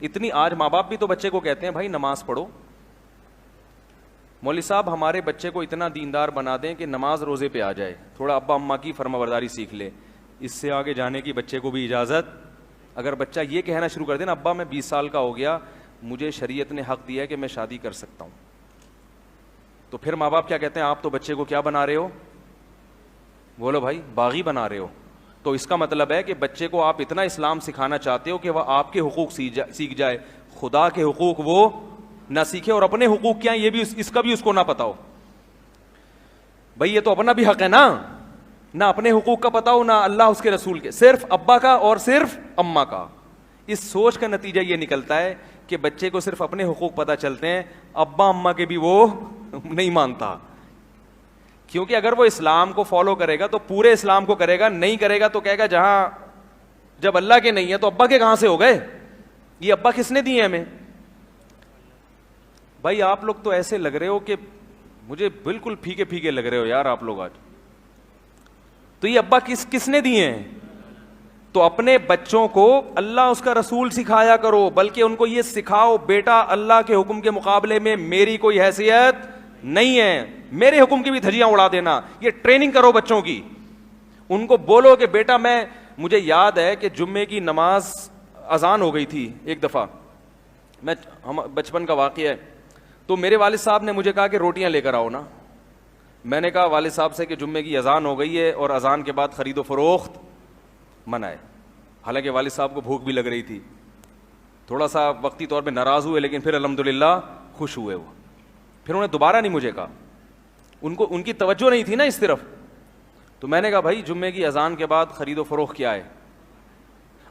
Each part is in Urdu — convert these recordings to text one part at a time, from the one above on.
اتنی آج ماں باپ بھی تو بچے کو کہتے ہیں بھائی نماز پڑھو. مولوی صاحب ہمارے بچے کو اتنا دیندار بنا دیں کہ نماز روزے پہ آ جائے, تھوڑا ابا اماں کی فرما برداری سیکھ لے. اس سے آگے جانے کی بچے کو بھی اجازت. اگر بچہ یہ کہنا شروع کر دے نا ابا میں 20 سال کا ہو گیا, مجھے شریعت نے حق دیا ہے کہ میں شادی کر سکتا ہوں, تو پھر ماں باپ کیا کہتے ہیں, آپ تو بچے کو کیا بنا رہے ہو, بولو بھائی باغی بنا رہے ہو. تو اس کا مطلب ہے کہ بچے کو آپ اتنا اسلام سکھانا چاہتے ہو کہ وہ آپ کے حقوق سیکھ جائے, خدا کے حقوق وہ نہ سیکھے, اور اپنے حقوق کیا ہیں یہ بھی اس کا بھی اس کو نہ پتا ہو. بھائی یہ تو اپنا بھی حق ہے نا, نہ اپنے حقوق کا پتا ہو نہ اللہ اس کے رسول کے, صرف ابا کا اور صرف اماں کا. اس سوچ کا نتیجہ یہ نکلتا ہے کہ بچے کو صرف اپنے حقوق پتہ چلتے ہیں, ابا اماں کے بھی وہ نہیں مانتا. کیونکہ اگر وہ اسلام کو فالو کرے گا تو پورے اسلام کو کرے گا, نہیں کرے گا تو کہے گا جہاں جب اللہ کے نہیں ہے تو ابا کے کہاں سے ہو گئے, یہ ابا کس نے دیے ہمیں. بھائی آپ لوگ تو ایسے لگ رہے ہو کہ مجھے بالکل پھیکے پھیکے لگ رہے ہو یار آپ لوگ آج. تو یہ ابا کس نے دیے ہیں. تو اپنے بچوں کو اللہ اس کا رسول سکھایا کرو, بلکہ ان کو یہ سکھاؤ بیٹا اللہ کے حکم کے مقابلے میں میری کوئی حیثیت نہیں ہے, میرے حکم کی بھی دھجیاں اڑا دینا. یہ ٹریننگ کرو بچوں کی. ان کو بولو کہ بیٹا مجھے یاد ہے کہ جمعے کی نماز اذان ہو گئی تھی ایک دفعہ, بچپن کا واقعہ ہے. تو میرے والد صاحب نے مجھے کہا کہ روٹیاں لے کر آؤ نا. میں نے کہا والد صاحب سے کہ جمعے کی اذان ہو گئی ہے اور اذان کے بعد خرید و فروخت منع ہے. حالانکہ والد صاحب کو بھوک بھی لگ رہی تھی, تھوڑا سا وقتی طور پہ ناراض ہوئے لیکن پھر الحمدللہ خوش ہوئے. وہ پھر انہوں نے دوبارہ نہیں مجھے کہا, ان کی توجہ نہیں تھی نا اس طرف. تو میں نے کہا بھائی جمعے کی اذان کے بعد خرید و فروخت کیا ہے.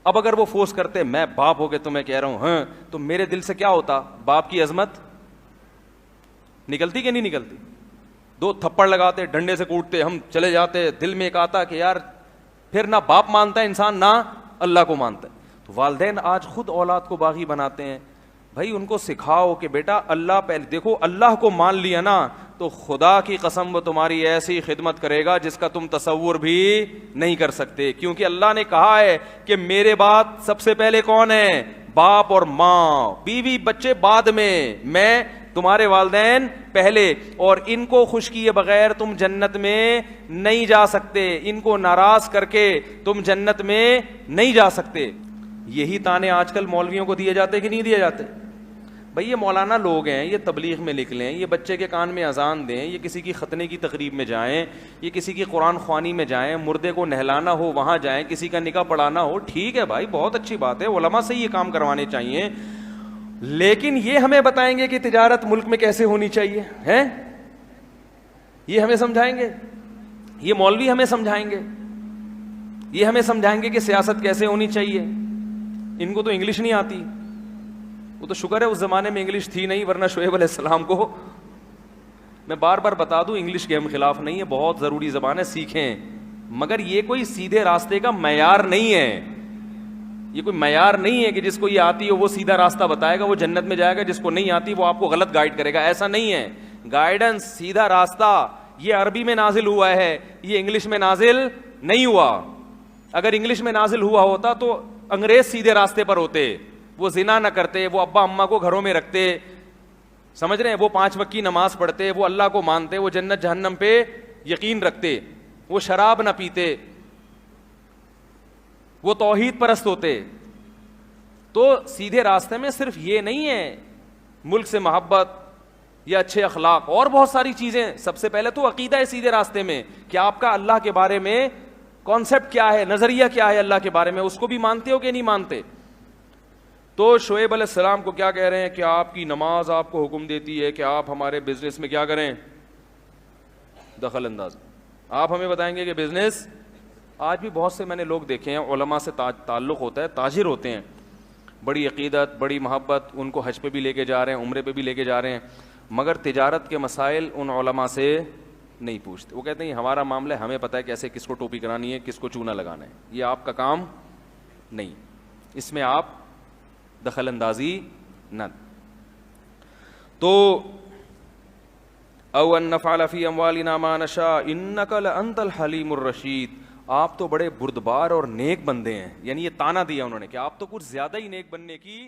اب اگر وہ فورس کرتے, میں باپ ہو کے تو میں کہہ رہا ہوں ہاں, تو میرے دل سے کیا ہوتا, باپ کی عظمت نکلتی کہ نہیں نکلتی. 2 تھپڑ لگاتے, ڈنڈے سے کوٹتے, ہم چلے جاتے. دل میں ایک آتا کہ یار پھر نہ باپ مانتا ہے انسان نہ اللہ کو مانتا ہے. تو والدین آج خود اولاد کو باغی بناتے ہیں. بھائی ان کو سکھاؤ کہ بیٹا اللہ پہلے, دیکھو اللہ کو مان لیا نا تو خدا کی قسم وہ تمہاری ایسی خدمت کرے گا جس کا تم تصور بھی نہیں کر سکتے. کیونکہ اللہ نے کہا ہے کہ میرے بعد سب سے پہلے کون ہے, باپ اور ماں, بیوی بچے بعد میں تمہارے والدین پہلے. اور ان کو خوش کیے بغیر تم جنت میں نہیں جا سکتے, ان کو ناراض کر کے تم جنت میں نہیں جا سکتے. یہی تانے آج کل مولویوں کو دیے جاتے کہ نہیں دیے جاتے. بھئی یہ مولانا لوگ ہیں, یہ تبلیغ میں نکلیں, یہ بچے کے کان میں اذان دیں, یہ کسی کی ختنے کی تقریب میں جائیں, یہ کسی کی قرآن خوانی میں جائیں, مردے کو نہلانا ہو وہاں جائیں, کسی کا نکاح پڑھانا ہو, ٹھیک ہے بھائی بہت اچھی بات ہے, علماء سے یہ کام کروانے چاہیے. لیکن یہ ہمیں بتائیں گے کہ تجارت ملک میں کیسے ہونی چاہیے ہیں, یہ ہمیں سمجھائیں گے. یہ مولوی ہمیں سمجھائیں گے, یہ ہمیں سمجھائیں گے کہ سیاست کیسے ہونی چاہیے. ان کو تو انگلش نہیں آتی. وہ تو شکر ہے اس زمانے میں انگلش تھی نہیں, ورنہ شعیب علیہ السلام کو, میں بار بار بتا دوں انگلش کے ہم خلاف نہیں ہے, بہت ضروری زبان ہے, سیکھیں. مگر یہ کوئی سیدھے راستے کا معیار نہیں ہے. یہ کوئی معیار نہیں ہے کہ جس کو یہ آتی ہو وہ سیدھا راستہ بتائے گا, وہ جنت میں جائے گا, جس کو نہیں آتی وہ آپ کو غلط گائیڈ کرے گا. ایسا نہیں ہے. گائیڈنس, سیدھا راستہ یہ عربی میں نازل ہوا ہے, یہ انگلش میں نازل نہیں ہوا. اگر انگلش میں نازل ہوا ہوتا تو انگریز سیدھے راستے پر ہوتے, وہ زنا نہ کرتے, وہ ابا اماں کو گھروں میں رکھتے, سمجھ رہے ہیں, وہ 5 وقت کی نماز پڑھتے, وہ اللہ کو مانتے, وہ جنت جہنم پہ یقین رکھتے, وہ شراب نہ پیتے, وہ توحید پرست ہوتے. تو سیدھے راستے میں صرف یہ نہیں ہے ملک سے محبت یا اچھے اخلاق, اور بہت ساری چیزیں. سب سے پہلے تو عقیدہ ہے سیدھے راستے میں, کہ آپ کا اللہ کے بارے میں کانسیپٹ کیا ہے, نظریہ کیا ہے اللہ کے بارے میں, اس کو بھی مانتے ہو کہ نہیں مانتے. تو شعیب علیہ السلام کو کیا کہہ رہے ہیں کہ آپ کی نماز آپ کو حکم دیتی ہے کہ آپ ہمارے بزنس میں کیا کریں, دخل انداز. آپ ہمیں بتائیں گے کہ بزنس, آج بھی بہت سے میں نے لوگ دیکھے ہیں علماء سے تعلق ہوتا ہے, تاجر ہوتے ہیں, بڑی عقیدت, بڑی محبت, ان کو حج پہ بھی لے کے جا رہے ہیں, عمرے پہ بھی لے کے جا رہے ہیں, مگر تجارت کے مسائل ان علماء سے نہیں پوچھتے. وہ کہتے ہیں ہمارا معاملہ ہے, ہمیں پتہ ہے کیسے کس کو ٹوپی کرانی ہے, کس کو چونا لگانا ہے, یہ آپ کا کام نہیں, اس میں آپ دخل اندازی نہ. تو او ان نفعل فی اموالنا ما نشاء انک لانت الحلیم الرشید, آپ تو بڑے بردبار اور نیک بندے ہیں. یعنی یہ تانا دیا انہوں نے کہ آپ تو کچھ زیادہ ہی نیک بننے کی